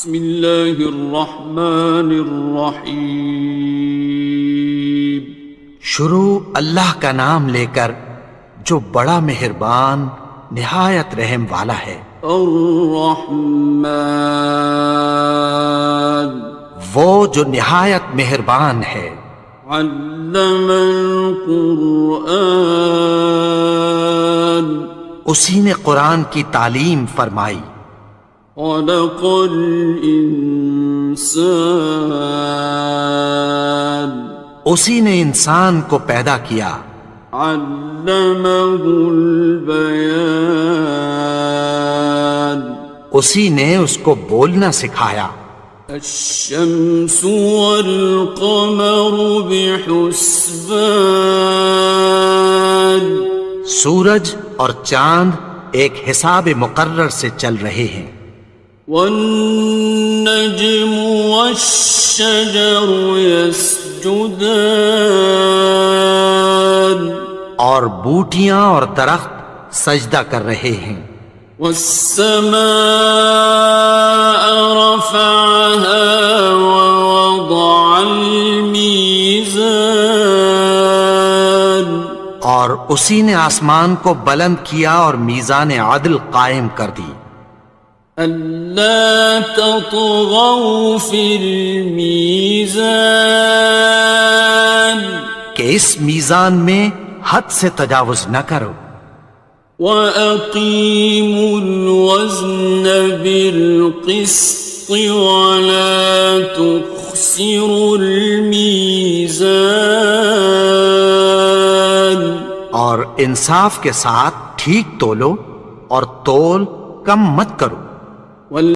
بسم اللہ الرحمن الرحیم۔ شروع اللہ کا نام لے کر جو بڑا مہربان نہایت رحم والا ہے۔ الرحمن، وہ جو نہایت مہربان ہے۔ علم القرآن، اسی نے قرآن کی تعلیم فرمائی۔ خلق الانسان، اسی نے انسان کو پیدا کیا۔ علمہ البیان، اسی نے اس کو بولنا سکھایا۔ الشمس والقمر بحسبان، سورج اور چاند ایک حساب مقرر سے چل رہے ہیں۔ والنجم والشجر يسجدان، اور بوٹیاں اور درخت سجدہ کر رہے ہیں۔ والسماء رفعها ووضع الميزان، اور اسی نے آسمان کو بلند کیا اور میزان عدل قائم کر دی۔ ألا تطغوا في الميزان، کہ اس میزان میں حد سے تجاوز نہ کرو۔ وَأَقِيمُوا الْوَزْنَ بِالْقِسْطِ وَلَا تُخْسِرُوا الْمِيزَانَ، اور انصاف کے ساتھ ٹھیک تولو اور تول کم مت کرو۔